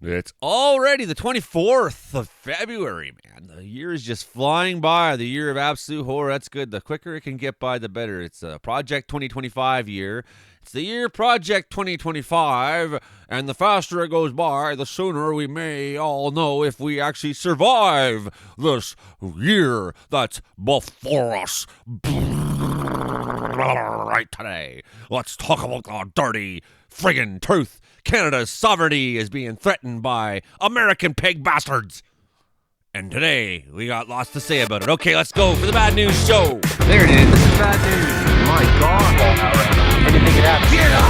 It's already the 24th of February, man. The year is just flying by. The year of absolute horror. That's good. The quicker it can get by, the better. It's a Project 2025 year. It's the year Project 2025, and the faster it goes by, the sooner we may all know if we actually survive this year that's before us. Right today, let's talk about the dirty friggin' truth. Canada's sovereignty is being threatened by American pig bastards. And today, we got lots to say about it. Okay, let's go for the bad news show. There it is. This is bad news. My God. How do you think it happened? Get on!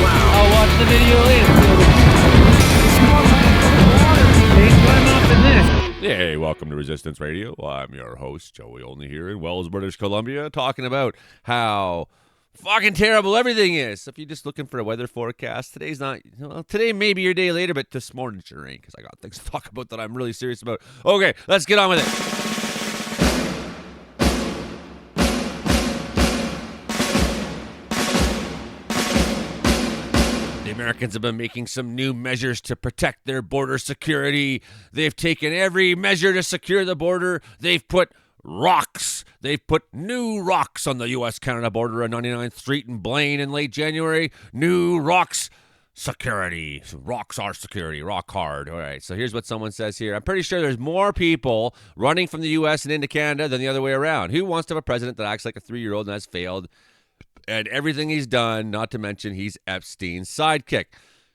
Wow. I'll watch the video later. Hey, climb up in this. Hey, welcome to Resistance Radio. I'm your host, Joey Only here in Wells, British Columbia, talking about how fucking terrible everything is. So if you're just looking for a weather forecast, today's not, today may be your day later, but this morning sure ain't, because I got things to talk about that I'm really serious about. Okay, let's get on with it. The Americans have been making some new measures to protect their border security. They've taken every measure to secure the border. They've put rocks. They've put new rocks on the U.S.-Canada border on 99th Street in Blaine in late January. New rocks. Security. Rocks are security. Rock hard. All right, so here's what someone says here. I'm pretty sure there's more people running from the U.S. and into Canada than the other way around. Who wants to have a president that acts like a 3-year-old and has failed and everything he's done, not to mention he's Epstein's sidekick?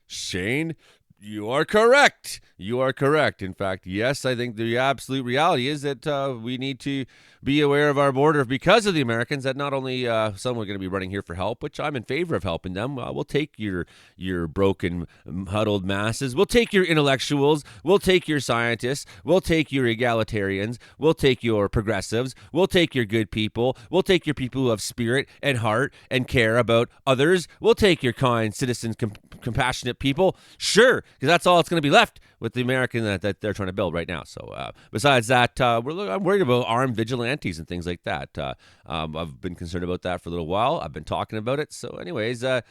Shane, you are correct. You are correct. In fact, yes, I think the absolute reality is that we need to be aware of our border because of the Americans, that not only some are going to be running here for help, which I'm in favor of helping them. We'll take your broken, huddled masses. We'll take your intellectuals. We'll take your scientists. We'll take your egalitarians. We'll take your progressives. We'll take your good people. We'll take your people who have spirit and heart and care about others. We'll take your kind, citizen, compassionate people. Sure, because that's all that's going to be left with the American that they're trying to build right now. So besides that, I'm worried about armed vigilantes and things like that. I've been concerned about that for a little while. I've been talking about it. So anyways, the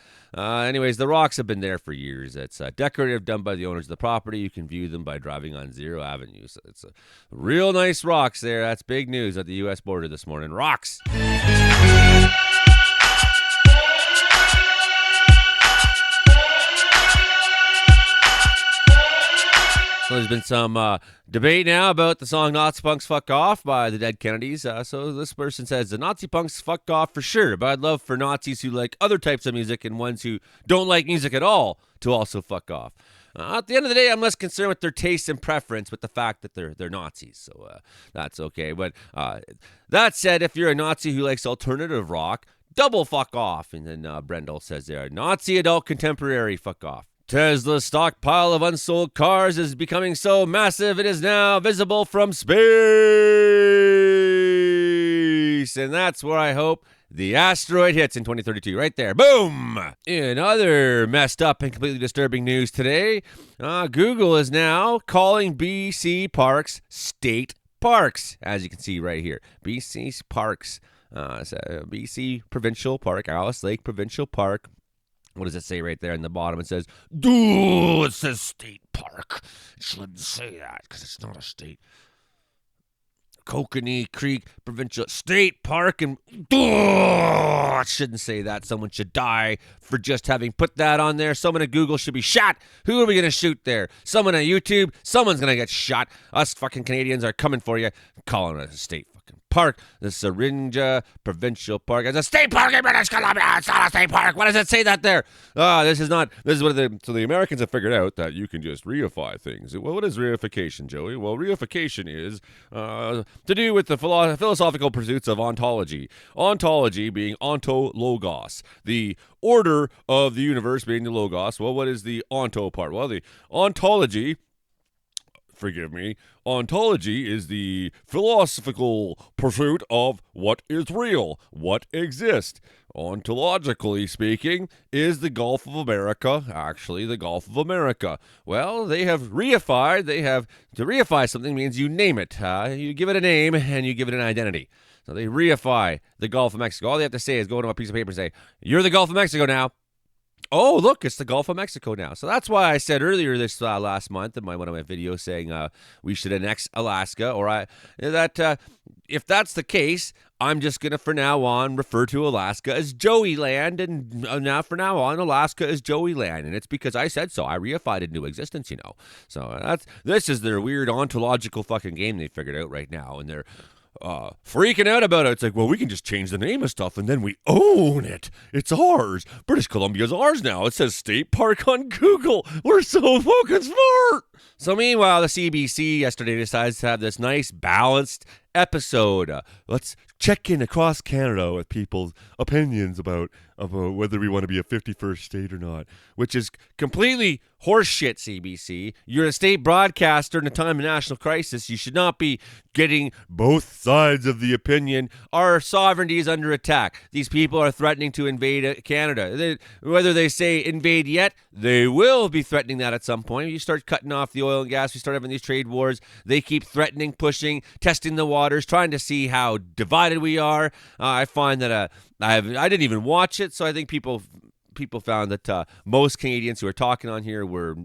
rocks have been there for years. It's decorative, done by the owners of the property. You can view them by driving on Zero Avenue. So it's real nice rocks there. That's big news at the U.S. border this morning. Rocks. So there's been some debate now about the song Nazi Punks Fuck Off by the Dead Kennedys. So this person says, the Nazi punks fuck off for sure, but I'd love for Nazis who like other types of music and ones who don't like music at all to also fuck off. At the end of the day, I'm less concerned with their taste and preference with the fact that they're Nazis. So that's okay. But that said, if you're a Nazi who likes alternative rock, double fuck off. And then Brendel says there, Nazi adult contemporary fuck off. Tesla's stockpile of unsold cars is becoming so massive it is now visible from space. And that's where I hope the asteroid hits in 2032. Right there. Boom! In other messed up and completely disturbing news today, Google is now calling BC parks state parks. As you can see right here. BC parks. BC Provincial Park. Alice Lake Provincial Park. What does it say right there in the bottom? It says, it says state park. It shouldn't say that because it's not a state. Kokanee Creek Provincial State Park, and it shouldn't say that. Someone should die for just having put that on there. Someone at Google should be shot. Who are we going to shoot there? Someone at YouTube? Someone's going to get shot. Us fucking Canadians are coming for you. Calling it a state fucking park. The Syringa Provincial Park. It's a state park in British Columbia. It's not a state park. Why does it say that there? This is what so the Americans have figured out that you can just reify things. Well, what is reification, Joey? Well, reification is to do with the philosophical pursuits of ontology. Ontology being ontologos, the order of the universe being the logos. Well, what is the onto part? Well, the ontology, ontology is the philosophical pursuit of what is real, what exists. Ontologically speaking, is the Gulf of America actually the Gulf of America? Well, they have reified. To reify something means you name it. You give it a name and you give it an identity. So they reify the Gulf of Mexico. All they have to say is go to a piece of paper and say, you're the Gulf of Mexico now. Oh, look, it's the Gulf of Mexico now. So that's why I said earlier this last month in one of my videos saying we should annex Alaska, if that's the case, I'm just going to, for now on, refer to Alaska as Joey Land, and now from now on, Alaska is Joey Land, and it's because I said so. I reified it into existence, So this is their weird ontological fucking game they figured out right now, and they're freaking out about it. It's like, well, we can just change the name of stuff and then we own it. It's ours. British Columbia's ours now. It says State Park on Google. We're so fucking smart. So meanwhile, the CBC yesterday decides to have this nice balanced episode. Let's check in across Canada with people's opinions about whether we want to be a 51st state or not, which is completely horseshit, CBC. You're a state broadcaster in a time of national crisis. You should not be getting both sides of the opinion. Our sovereignty is under attack. These people are threatening to invade Canada. Whether they say invade yet, they will be threatening that at some point. You start cutting off the oil and gas, we start having these trade wars. They keep threatening, pushing, testing the waters, trying to see how divided we are. I find that I didn't even watch it, so I think people found that most Canadians who are talking on here were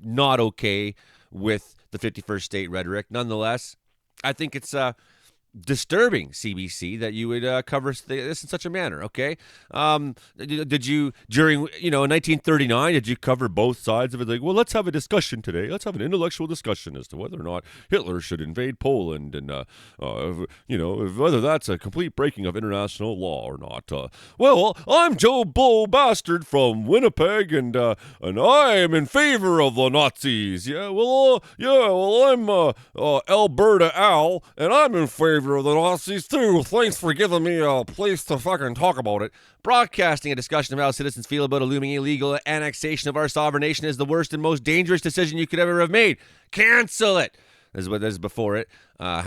not okay with the 51st state rhetoric. Nonetheless, I think it's disturbing, CBC, that you would cover this in such a manner. Okay, did you during 1939? Did you cover both sides of it? Like, well, let's have a discussion today. Let's have an intellectual discussion as to whether or not Hitler should invade Poland, and whether that's a complete breaking of international law or not. Well, I'm Joe Bull Bastard from Winnipeg, and I am in favor of the Nazis. I'm Alberta Al, and I'm in favor of the Nazis too. Thanks for giving me a place to fucking talk about it. Broadcasting a discussion of how citizens feel about a looming illegal annexation of our sovereign nation is the worst and most dangerous decision you could ever have made. Cancel it. This is before it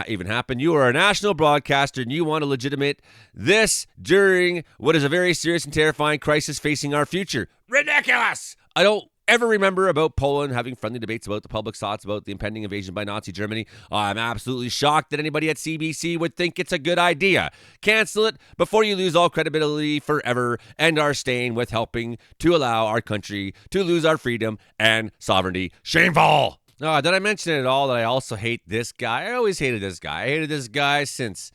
even happened. You are a national broadcaster and you want to legitimate this during what is a very serious and terrifying crisis facing our future. Ridiculous! I don't ever remember about Poland having friendly debates about the public's thoughts about the impending invasion by Nazi Germany. I'm absolutely shocked that anybody at CBC would think it's a good idea. Cancel it before you lose all credibility forever and are staying with helping to allow our country to lose our freedom and sovereignty. Shameful! Did I mention at all that I also hate this guy? I always hated this guy. I hated this guy since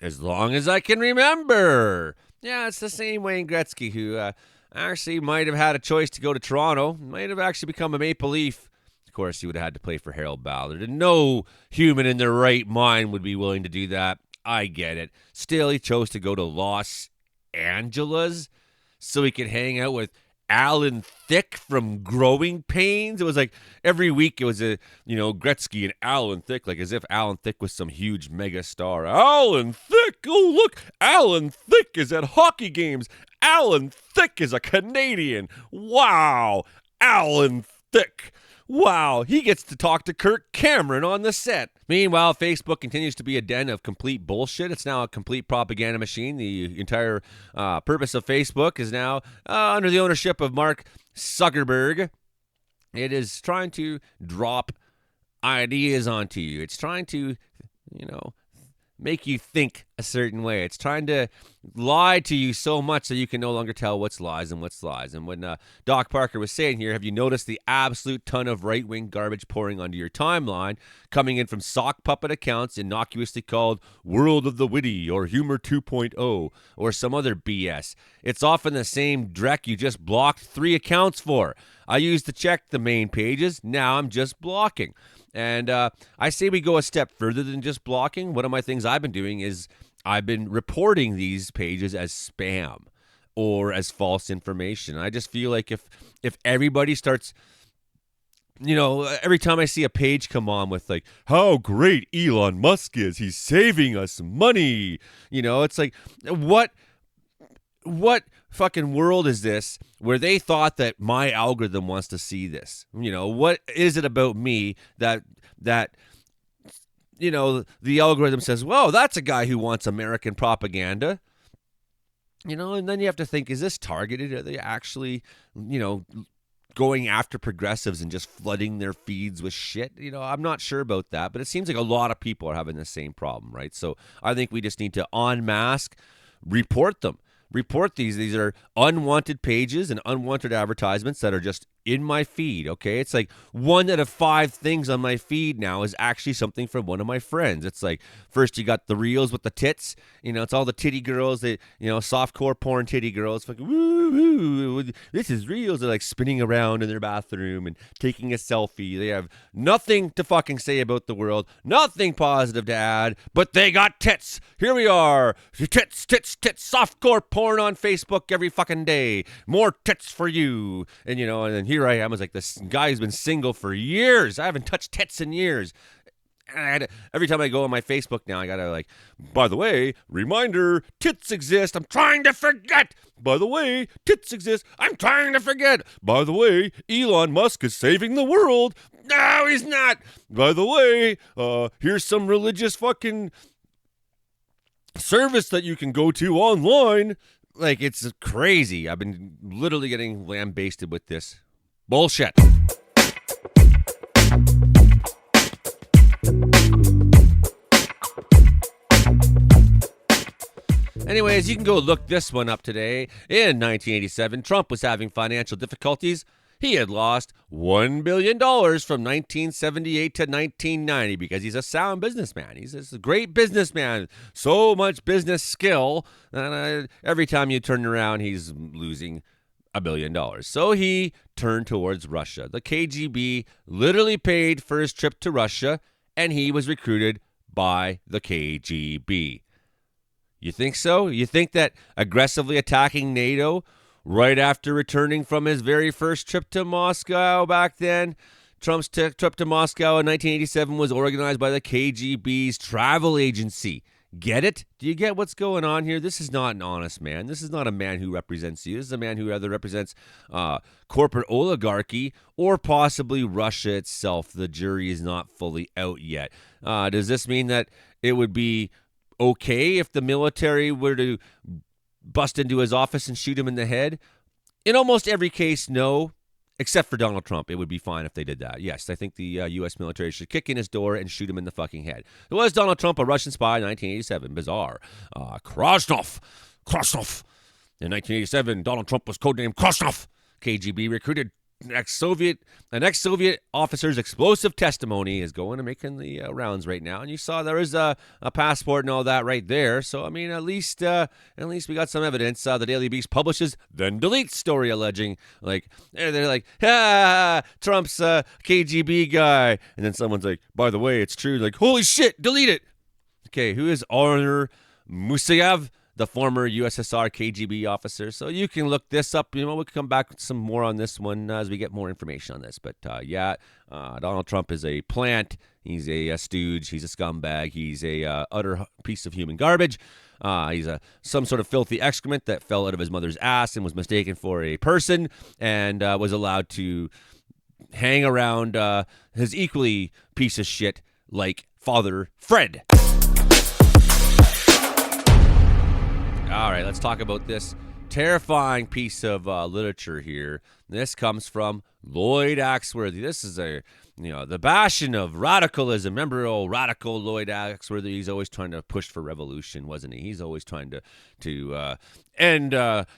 as long as I can remember. Yeah, it's the same Wayne Gretzky who actually might have had a choice to go to Toronto, might have actually become a Maple Leaf. Of course, he would have had to play for Harold Ballard, and no human in their right mind would be willing to do that. I get it. Still, he chose to go to Los Angeles so he could hang out with Alan Thicke from Growing Pains. It was like every week it was Gretzky and Alan Thicke, like as if Alan Thicke was some huge mega star. Alan Thicke! Oh, look! Alan Thicke is at hockey games. Alan Thicke is a Canadian. Wow! Alan Thicke. Wow, he gets to talk to Kirk Cameron on the set. Meanwhile, Facebook continues to be a den of complete bullshit. It's now a complete propaganda machine. The entire purpose of Facebook is now under the ownership of Mark Zuckerberg. It is trying to drop ideas onto you. It's trying to, make you think a certain way. It's trying to lie to you so much that you can no longer tell what's lies and what's lies. And when Doc Parker was saying here, have you noticed the absolute ton of right-wing garbage pouring onto your timeline, coming in from sock puppet accounts innocuously called World of the Witty or Humor 2.0 or some other BS? It's often the same dreck you just blocked 3 accounts for. I used to check the main pages. Now I'm just blocking. And I say we go a step further than just blocking. One of my things I've been doing is I've been reporting these pages as spam or as false information. I just feel like if everybody starts, every time I see a page come on with like, how great Elon Musk is, he's saving us money. It's like, what fucking world is this where they thought that my algorithm wants to see this? What is it about me that the algorithm says, well, that's a guy who wants American propaganda. And then you have to think, is this targeted? Are they actually, going after progressives and just flooding their feeds with shit? I'm not sure about that, but it seems like a lot of people are having the same problem, right? So I think we just need to en masse report them. report these. These are unwanted pages and unwanted advertisements that are just in my feed, okay? It's like 1 out of 5 things on my feed now is actually something from one of my friends. It's like, first you got the reels with the tits, it's all the titty girls, that softcore porn titty girls, fucking woo woo, this is reels. They're like spinning around in their bathroom and taking a selfie. They have nothing to fucking say about the world, nothing positive to add, but they got tits. Here we are, tits, softcore porn on Facebook every fucking day, more tits for you, and then here I am as like this guy who's been single for years. I haven't touched tits in years. And every time I go on my Facebook now, I gotta like, by the way, reminder, tits exist. I'm trying to forget. By the way, tits exist. I'm trying to forget. By the way, Elon Musk is saving the world. No, he's not. By the way, here's some religious fucking service that you can go to online. Like, it's crazy. I've been literally getting lambasted with this bullshit. Anyways, you can go look this one up today. In 1987, Trump was having financial difficulties. He had lost $1 billion from 1978 to 1990 because he's a sound businessman. He's a great businessman. So much business skill. And every time you turn around, he's losing $1 billion. So he turned towards Russia. The KGB literally paid for his trip to Russia, and he was recruited by the KGB. You think so? You think that aggressively attacking NATO right after returning from his very first trip to Moscow back then, Trump's trip to Moscow in 1987 was organized by the KGB's travel agency. Get it? Do you get what's going on here? This is not an honest man. This is not a man who represents you. This is a man who either represents corporate oligarchy or possibly Russia itself. The jury is not fully out yet. Does this mean that it would be okay if the military were to bust into his office and shoot him in the head? In almost every case, no, except for Donald Trump. It would be fine if they did that. Yes, I think the U.S. military should kick in his door and shoot him in the fucking head. Was Donald Trump a Russian spy in 1987? Bizarre. Krasnov. In 1987, Donald Trump was codenamed Krasnov. KGB recruited an ex-Soviet officer's explosive testimony is going and making the rounds right now. And you saw there is a passport and all that right there. So, I mean, at least we got some evidence. The Daily Beast publishes, then deletes story alleging, like, they're like, Trump's KGB guy. And then someone's like, by the way, it's true. Like, holy shit, delete it. Okay, who is Arner Musayev? The former USSR KGB officer. So you can look this up. We'll come back with some more on this one as we get more information on this. But Donald Trump is a plant. He's a stooge. He's a scumbag. He's a utter piece of human garbage. He's some sort of filthy excrement that fell out of his mother's ass and was mistaken for a person and was allowed to hang around his equally piece of shit like Father Fred. All right, let's talk about this terrifying piece of literature here. This comes from Lloyd Axworthy. This is the bashing of radicalism. Remember old radical Lloyd Axworthy? He's always trying to push for revolution, wasn't he? He's always trying to end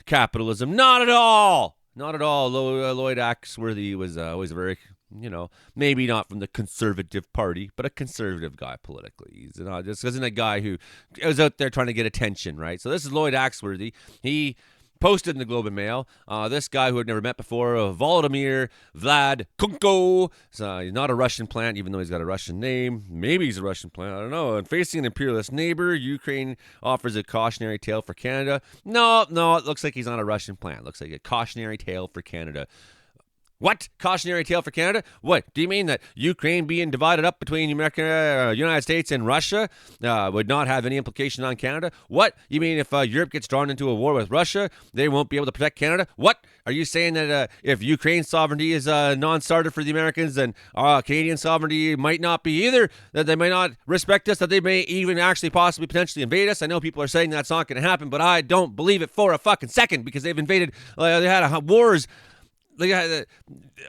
capitalism. Not at all. Not at all. Lloyd Axworthy was always a very, maybe not from the conservative party, but a conservative guy politically. He's just isn't a guy who was out there trying to get attention, right? So this is Lloyd Axworthy. He posted in the Globe and Mail, this guy who had never met before, Volodymyr Vlad Kunko. So he's not a Russian plant, even though he's got a Russian name. Maybe he's a Russian plant. I don't know. And facing an imperialist neighbor, Ukraine offers a cautionary tale for Canada. No, it looks like he's not a Russian plant. It looks like a cautionary tale for Canada. What? Cautionary tale for Canada? What? Do you mean that Ukraine being divided up between United States and Russia would not have any implication on Canada? What? You mean if Europe gets drawn into a war with Russia, they won't be able to protect Canada? What? Are you saying that if Ukraine's sovereignty is non-starter for the Americans, then Canadian sovereignty might not be either? That they might not respect us, that they may even actually possibly potentially invade us? I know people are saying that's not going to happen, but I don't believe it for a fucking second because they've invaded, they had wars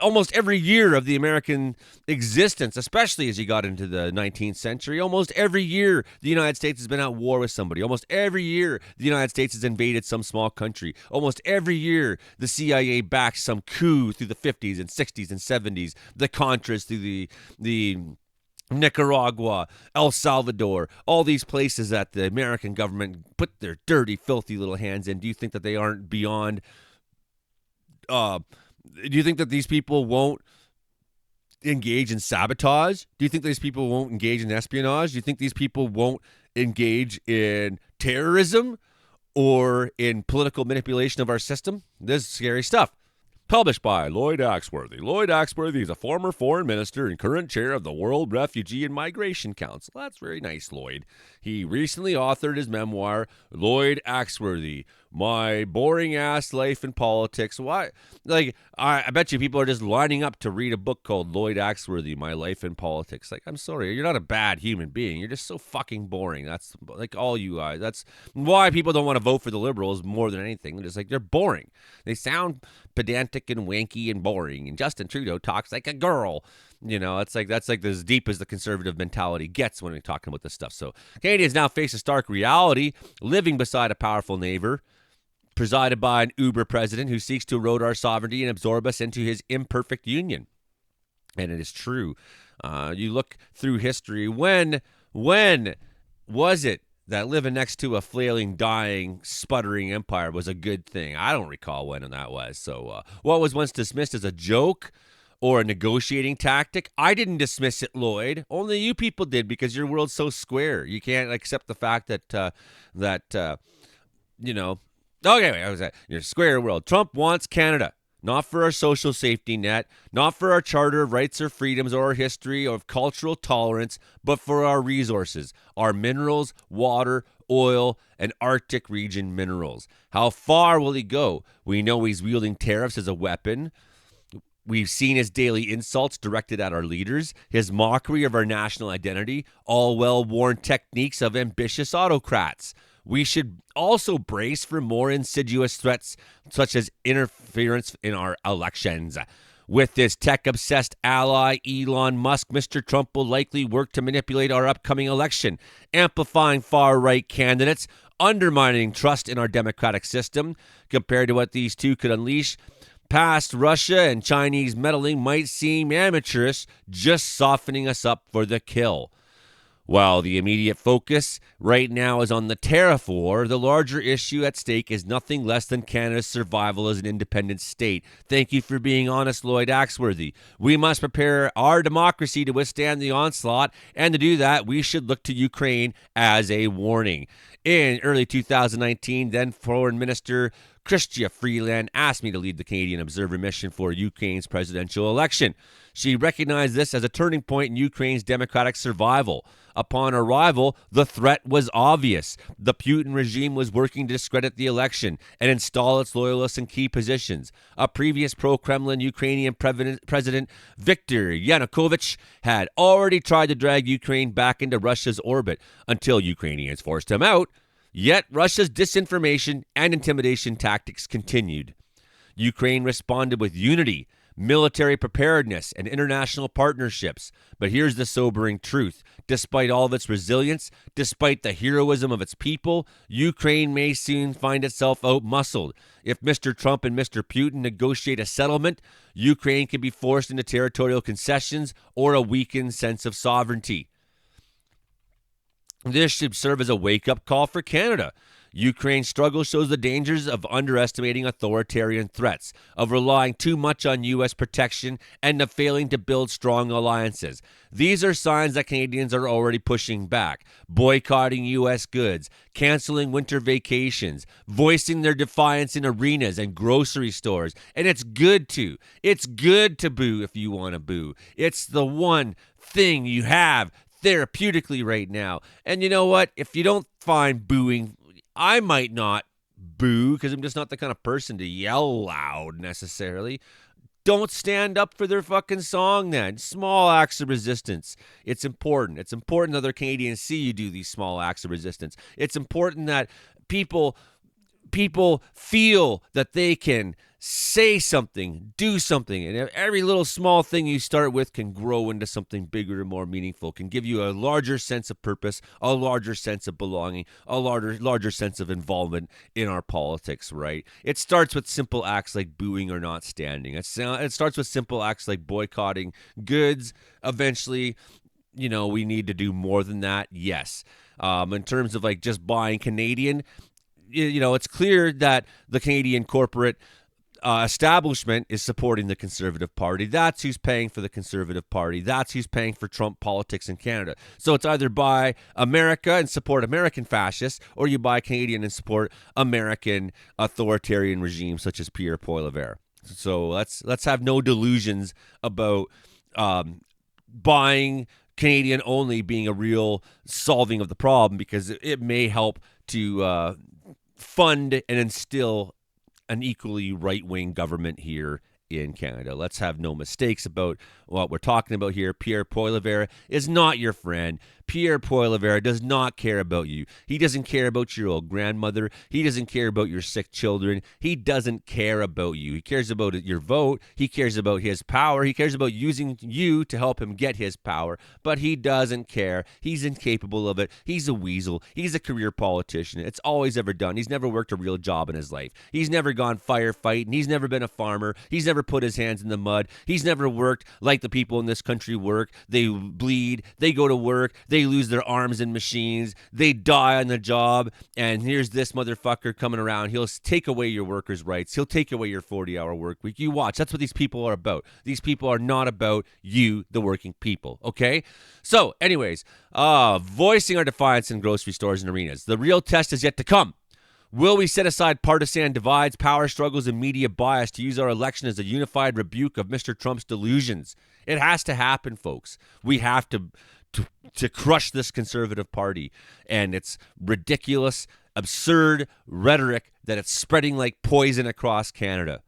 almost every year of the American existence, especially as you got into the 19th century, almost every year the United States has been at war with somebody. Almost every year the United States has invaded some small country. Almost every year the CIA backed some coup through the 50s and 60s and 70s, the Contras through the Nicaragua, El Salvador, all these places that the American government put their dirty, filthy little hands in. Do you think that they aren't beyond do you think that these people won't engage in sabotage? Do you think these people won't engage in espionage? Do you think these people won't engage in terrorism or in political manipulation of our system? This is scary stuff. Published by Lloyd Axworthy. Lloyd Axworthy is a former foreign minister and current chair of the World Refugee and Migration Council. That's very nice, Lloyd. He recently authored his memoir, Lloyd Axworthy, My Boring Ass Life in Politics. Why? I bet you people are just lining up to read a book called Lloyd Axworthy, My Life in Politics. I'm sorry, you're not a bad human being. You're just so fucking boring. That's all you guys. That's why people don't want to vote for the Liberals more than anything. They're just they're boring. They sound pedantic and wanky and boring. And Justin Trudeau talks like a girl. That's as deep as the conservative mentality gets when we're talking about this stuff. So Canadians now face a stark reality, living beside a powerful neighbor, presided by an uber president who seeks to erode our sovereignty and absorb us into his imperfect union. And it is true. You look through history. When was it that living next to a flailing, dying, sputtering empire was a good thing? I don't recall when that was. So what was once dismissed as a joke or a negotiating tactic, I didn't dismiss it, Lloyd. Only you people did, because your world's so square. You can't accept the fact that Okay, wait, what was that? Your square world. Trump wants Canada, not for our social safety net, not for our charter of rights or freedoms or our history of cultural tolerance, but for our resources, our minerals, water, oil, and Arctic region minerals. How far will he go? We know he's wielding tariffs as a weapon. We've seen his daily insults directed at our leaders, his mockery of our national identity, all well-worn techniques of ambitious autocrats. We should also brace for more insidious threats, such as interference in our elections. With this tech-obsessed ally, Elon Musk, Mr. Trump will likely work to manipulate our upcoming election, amplifying far-right candidates, undermining trust in our democratic system. Compared to what these two could unleash, past Russia and Chinese meddling might seem amateurish, just softening us up for the kill. While the immediate focus right now is on the tariff war, the larger issue at stake is nothing less than Canada's survival as an independent state. Thank you for being honest, Lloyd Axworthy. We must prepare our democracy to withstand the onslaught, and to do that, we should look to Ukraine as a warning. In early 2019, then Foreign Minister Chrystia Freeland asked me to lead the Canadian Observer mission for Ukraine's presidential election. She recognized this as a turning point in Ukraine's democratic survival. Upon arrival, the threat was obvious. The Putin regime was working to discredit the election and install its loyalists in key positions. A previous pro-Kremlin Ukrainian President Viktor Yanukovych had already tried to drag Ukraine back into Russia's orbit until Ukrainians forced him out. Yet Russia's disinformation and intimidation tactics continued. Ukraine responded with unity, military preparedness, and international partnerships. But here's the sobering truth. Despite all of its resilience, despite the heroism of its people, Ukraine may soon find itself outmuscled. If Mr. Trump and Mr. Putin negotiate a settlement, Ukraine can be forced into territorial concessions or a weakened sense of sovereignty. This should serve as a wake-up call for Canada. Ukraine's struggle shows the dangers of underestimating authoritarian threats, of relying too much on U.S. protection, and of failing to build strong alliances. These are signs that Canadians are already pushing back, boycotting U.S. goods, canceling winter vacations, voicing their defiance in arenas and grocery stores. And it's good to. It's good to boo if you want to boo. It's the one thing you have therapeutically right now. And you know what? If you don't find booing, I might not boo because I'm just not the kind of person to yell loud necessarily. Don't stand up for their fucking song then. Small acts of resistance. It's important. It's important that other Canadians see you do these small acts of resistance. It's important that people people feel that they can say something, do something, and every little small thing you start with can grow into something bigger and more meaningful, can give you a larger sense of purpose, a larger sense of belonging, a larger sense of involvement in our politics, right? It starts with simple acts like booing or not standing. It starts with simple acts like boycotting goods. Eventually, we need to do more than that, yes. In terms of like just buying Canadian, it's clear that the Canadian corporate establishment is supporting the Conservative Party. That's who's paying for the Conservative Party. That's who's paying for Trump politics in Canada. So it's either buy America and support American fascists, or you buy Canadian and support American authoritarian regimes such as Pierre Poilievre. So let's have no delusions about buying Canadian only being a real solving of the problem, because it may help to fund and instill an equally right-wing government here in Canada. Let's have no mistakes about what we're talking about here. Pierre Poilievre is not your friend. Pierre Poilievre does not care about you. He doesn't care about your old grandmother. He doesn't care about your sick children. He doesn't care about you. He cares about your vote. He cares about his power. He cares about using you to help him get his power, but he doesn't care. He's incapable of it. He's a weasel. He's a career politician. It's all he's ever done. He's never worked a real job in his life. He's never gone firefighting. He's never been a farmer. He's never put his hands in the mud. He's never worked like the people in this country work. They bleed. They go to work. They lose their arms in machines. They die on the job. And here's this motherfucker coming around. He'll take away your workers' rights. He'll take away your 40-hour work week. You watch. That's what these people are about. These people are not about you, the working people. Okay? So, anyways, voicing our defiance in grocery stores and arenas. The real test is yet to come. Will we set aside partisan divides, power struggles, and media bias to use our election as a unified rebuke of Mr. Trump's delusions? It has to happen, folks. We have to crush this Conservative Party and its ridiculous, absurd rhetoric that it's spreading like poison across Canada.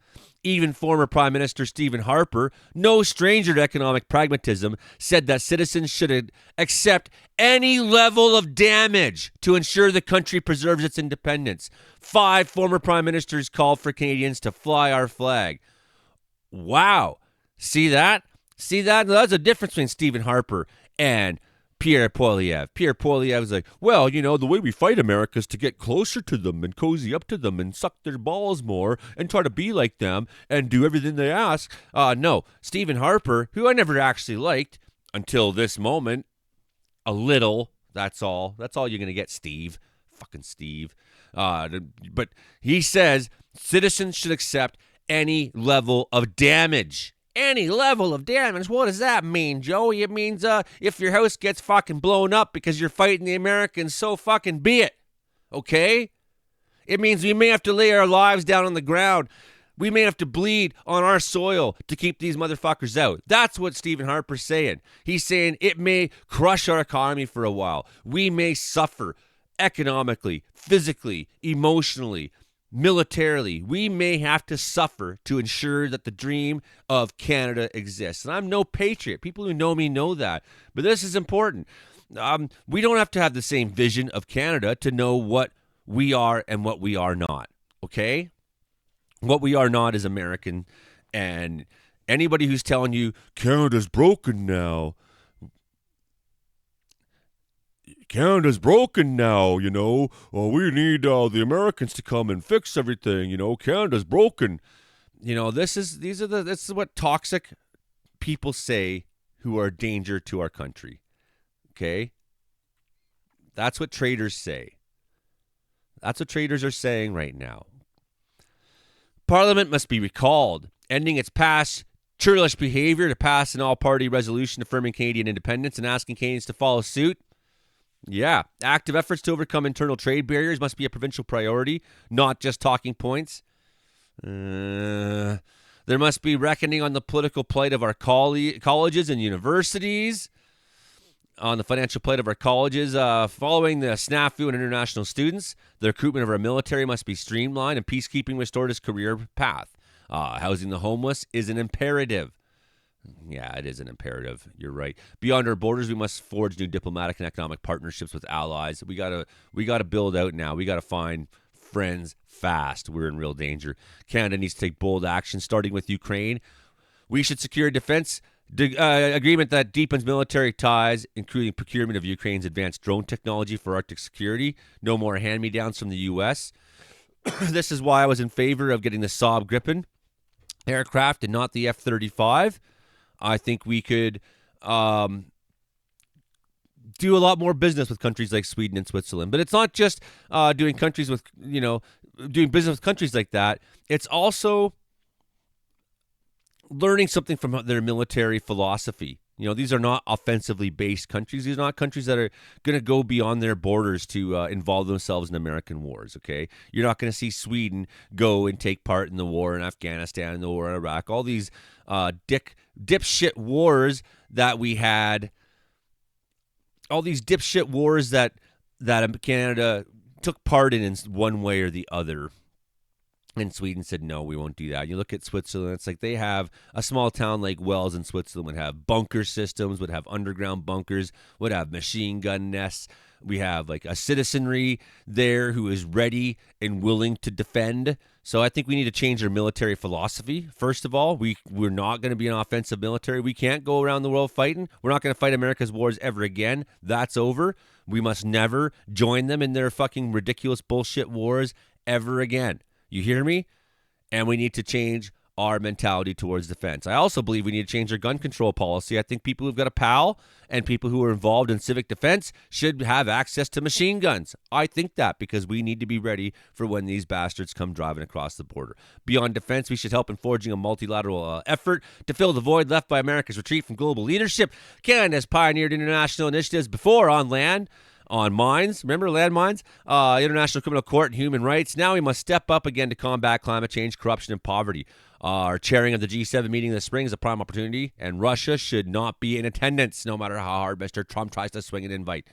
Even former Prime Minister Stephen Harper, no stranger to economic pragmatism, said that citizens should accept any level of damage to ensure the country preserves its independence. 5 former prime ministers called for Canadians to fly our flag. Wow. See that? See that? That's a difference between Stephen Harper and Pierre Poilievre. Pierre Poilievre was like, well, the way we fight America is to get closer to them and cozy up to them and suck their balls more and try to be like them and do everything they ask. No, Stephen Harper, who I never actually liked until this moment, a little, that's all. That's all you're going to get, Steve. Fucking Steve. But he says citizens should accept any level of damage. Any level of damage. What does that mean, Joey? It means if your house gets fucking blown up because you're fighting the Americans, so fucking be it. Okay? It means we may have to lay our lives down on the ground. We may have to bleed on our soil to keep these motherfuckers out. That's what Stephen Harper's saying. He's saying it may crush our economy for a while. We may suffer economically, physically, emotionally, militarily. We may have to suffer to ensure that the dream of Canada exists. And I'm no patriot. People who know me know that. But this is important. We don't have to have the same vision of Canada to know what we are and what we are not. Okay? What we are not is American. And anybody who's telling you Canada's broken now, Canada's broken now, we need the Americans to come and fix everything, Canada's broken. This is what toxic people say who are a danger to our country. Okay? That's what traitors say. That's what traitors are saying right now. Parliament must be recalled, ending its past churlish behavior to pass an all-party resolution affirming Canadian independence and asking Canadians to follow suit. Yeah, active efforts to overcome internal trade barriers must be a provincial priority, not just talking points. There must be reckoning on the political plight of our colleges and universities, on the financial plight of our colleges. Following the snafu in international students, the recruitment of our military must be streamlined and peacekeeping restored as career path. Housing the homeless is an imperative. Yeah, it is an imperative. You're right. Beyond our borders, we must forge new diplomatic and economic partnerships with allies. We gotta build out now. We gotta find friends fast. We're in real danger. Canada needs to take bold action, starting with Ukraine. We should secure a defense agreement that deepens military ties, including procurement of Ukraine's advanced drone technology for Arctic security. No more hand-me-downs from the U.S. This is why I was in favor of getting the Saab Gripen aircraft and not the F-35. I think we could do a lot more business with countries like Sweden and Switzerland. But it's not just doing business with countries like that. It's also learning something from their military philosophy. These are not offensively based countries. These are not countries that are going to go beyond their borders to involve themselves in American wars, okay? You're not going to see Sweden go and take part in the war in Afghanistan, the war in Iraq, all these dipshit wars that we had, all these dipshit wars that Canada took part in one way or the other. And Sweden said, no, we won't do that. You look at Switzerland, it's like they have a small town like Wels in Switzerland would have bunker systems, would have underground bunkers, would have machine gun nests. We have like a citizenry there who is ready and willing to defend. So I think we need to change our military philosophy. First of all, we're not going to be an offensive military. We can't go around the world fighting. We're not going to fight America's wars ever again. That's over. We must never join them in their fucking ridiculous bullshit wars ever again. You hear me? And we need to change our mentality towards defense. I also believe we need to change our gun control policy. I think people who've got a PAL and people who are involved in civic defense should have access to machine guns. I think that because we need to be ready for when these bastards come driving across the border. Beyond defense, we should help in forging a multilateral effort to fill the void left by America's retreat from global leadership. Canada has pioneered international initiatives before on land, on mines, remember landmines, International Criminal Court and human rights. Now we must step up again to combat climate change, corruption, and poverty. Our chairing of the G7 meeting this spring is a prime opportunity, and Russia should not be in attendance, no matter how hard Mr. Trump tries to swing an invite.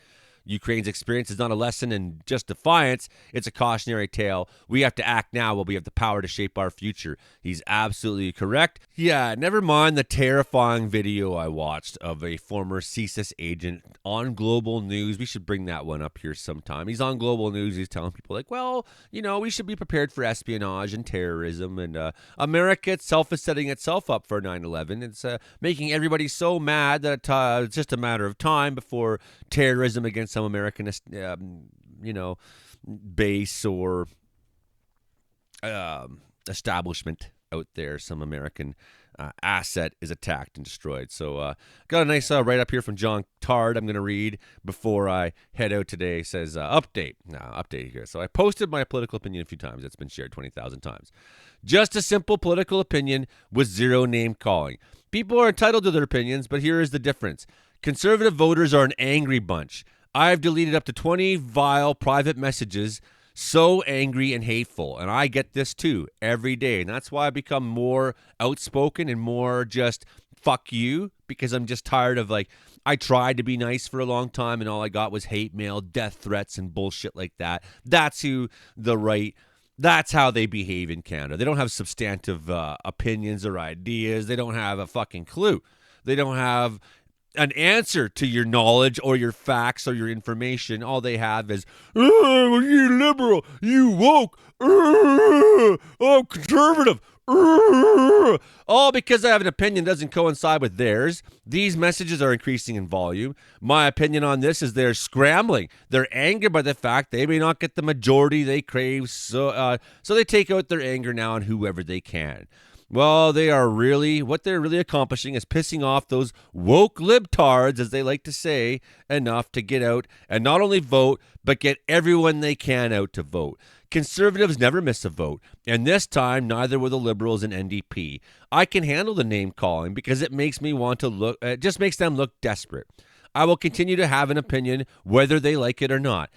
Ukraine's experience is not a lesson in just defiance. It's a cautionary tale. We have to act now while we have the power to shape our future. He's absolutely correct. Yeah, never mind the terrifying video I watched of a former CSIS agent on Global News. We should bring that one up here sometime. He's on Global News. He's telling people like, well, we should be prepared for espionage and terrorism. And America itself is setting itself up for 9/11. It's making everybody so mad that it's just a matter of time before terrorism against some American, base or establishment out there, some American asset is attacked and destroyed. So got a nice write-up here from John Tard I'm going to read before I head out today. It says, update here. So I posted my political opinion a few times. It's been shared 20,000 times. Just a simple political opinion with zero name calling. People are entitled to their opinions, but here is the difference. Conservative voters are an angry bunch. I've deleted up to 20 vile private messages so angry and hateful, and I get this too every day, and that's why I become more outspoken and more just fuck you, because I'm just tired of I tried to be nice for a long time and all I got was hate mail, death threats, and bullshit like that. That's how they behave in Canada. They don't have substantive opinions or ideas. They don't have a fucking clue. They don't have an answer to your knowledge or your facts or your information. All they have is, oh, you liberal, you woke, oh, conservative, all because I have an opinion doesn't coincide with theirs. These messages are increasing in volume. My opinion on this is they're scrambling. They're angered by the fact they may not get the majority they crave, so they take out their anger now on whoever they can. Well, what they're really accomplishing is pissing off those woke libtards, as they like to say, enough to get out and not only vote, but get everyone they can out to vote. Conservatives never miss a vote, and this time neither will the Liberals and NDP. I can handle the name calling because it makes me want to look. It just makes them look desperate. I will continue to have an opinion whether they like it or not.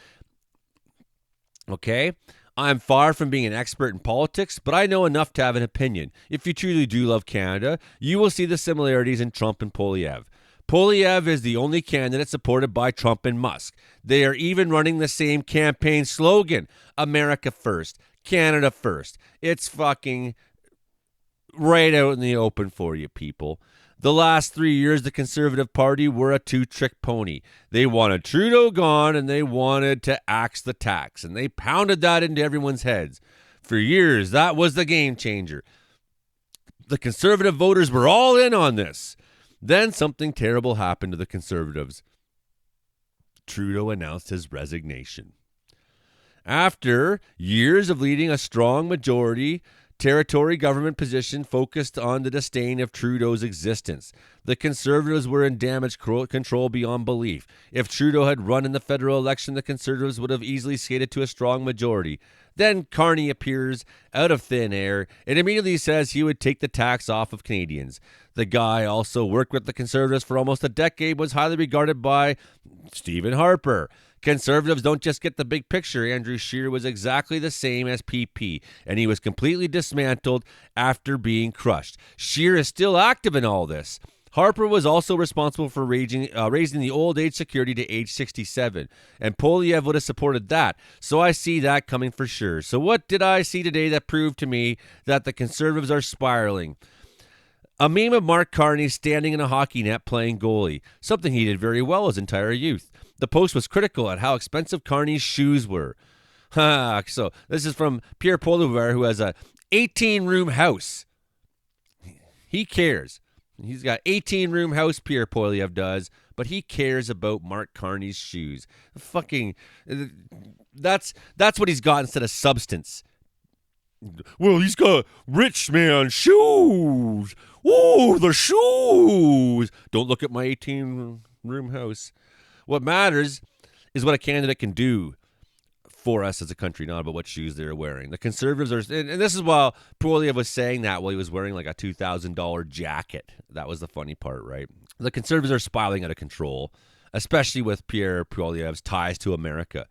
Okay? I'm far from being an expert in politics, but I know enough to have an opinion. If you truly do love Canada, you will see the similarities in Trump and Poilievre. Poilievre is the only candidate supported by Trump and Musk. They are even running the same campaign slogan, America first, Canada first. It's fucking right out in the open for you, people. The last 3 years, the Conservative Party were a two-trick pony. They wanted Trudeau gone, and they wanted to axe the tax, and they pounded that into everyone's heads. For years, that was the game changer. The conservative voters were all in on this. Then something terrible happened to the conservatives. Trudeau announced his resignation. After years of leading a strong majority territory government position focused on the disdain of Trudeau's existence, the Conservatives were in damage control beyond belief. If Trudeau had run in the federal election, the Conservatives would have easily skated to a strong majority. Then Carney appears out of thin air and immediately says he would take the tax off of Canadians. The guy also worked with the Conservatives for almost a decade, was highly regarded by Stephen Harper. Conservatives don't just get the big picture. Andrew Scheer was exactly the same as PP, and he was completely dismantled after being crushed. Scheer is still active in all this. Harper was also responsible for raising the old age security to age 67, and Poilievre would have supported that. So I see that coming for sure. So what did I see today that proved to me that the Conservatives are spiraling? A meme of Mark Carney standing in a hockey net playing goalie, something he did very well his entire youth. The post was critical at how expensive Carney's shoes were. So this is from Pierre Poilievre, who has a 18-room house. He cares. He's got 18-room house, Pierre Poilievre does, but he cares about Mark Carney's shoes. That's what he's got instead of substance. Well, he's got rich man shoes. Oh, the shoes. Don't look at my 18-room house. What matters is what a candidate can do for us as a country, not about what shoes they're wearing. The Conservatives are, and this is while Poilievre was saying that while he was wearing like a $2,000 jacket. That was the funny part, right? The Conservatives are spiraling out of control, especially with Pierre Poilievre's ties to America.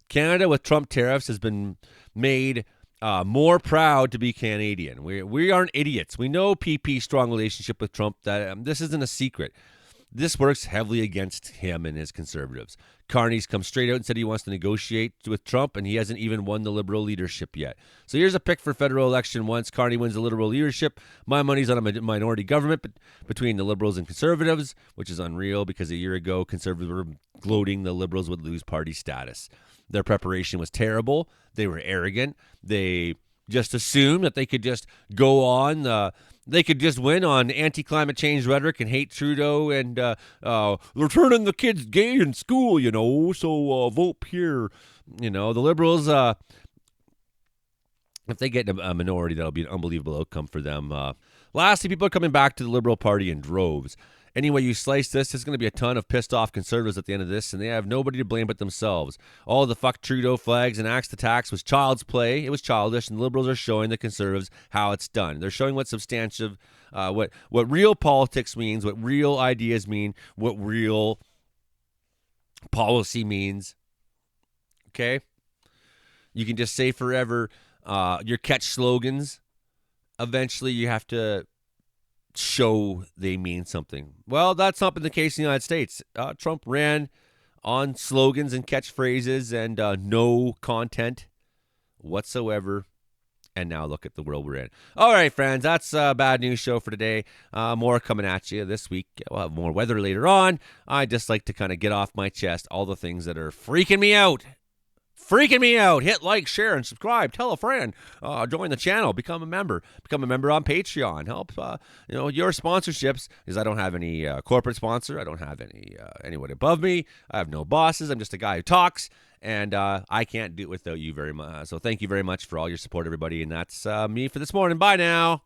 Canada with Trump tariffs has been made more proud to be Canadian. We aren't idiots. We know PP's strong relationship with Trump. That this isn't a secret. This works heavily against him and his Conservatives. Carney's come straight out and said he wants to negotiate with Trump, and he hasn't even won the Liberal leadership yet. So here's a pick for federal election. Once Carney wins the Liberal leadership, my money's on a minority government between the Liberals and Conservatives, which is unreal because a year ago, Conservatives were gloating the Liberals would lose party status. Their preparation was terrible. They were arrogant. They just assumed that they could just go on they could just win on anti-climate change rhetoric and hate Trudeau and they're turning the kids gay in school, so vote Pierre. The Liberals, if they get a minority, that'll be an unbelievable outcome for them. Lastly, people are coming back to the Liberal Party in droves. Anyway you slice this, there's going to be a ton of pissed off Conservatives at the end of this, and they have nobody to blame but themselves. All the fuck Trudeau flags and axe to tax was child's play. It was childish, and the Liberals are showing the Conservatives how it's done. They're showing what substantive, what real politics means, what real ideas mean, what real policy means. Okay? You can just say forever your catch slogans. Eventually you have to show they mean something. Well, that's not been the case in the United States. Trump ran on slogans and catchphrases and no content whatsoever. And now look at the world we're in. All right, friends, that's a bad news show for today. More coming at you this week. We'll have more weather later on. I just like to kind of get off my chest all the things that are freaking me out. Hit like, share, and subscribe. Tell a friend. Join the channel. Become a member. Become a member on Patreon. Help your sponsorships, because I don't have any corporate sponsor. I don't have anyone above me. I have no bosses. I'm just a guy who talks, and I can't do it without you very much. So thank you very much for all your support, everybody. And that's me for this morning. Bye now.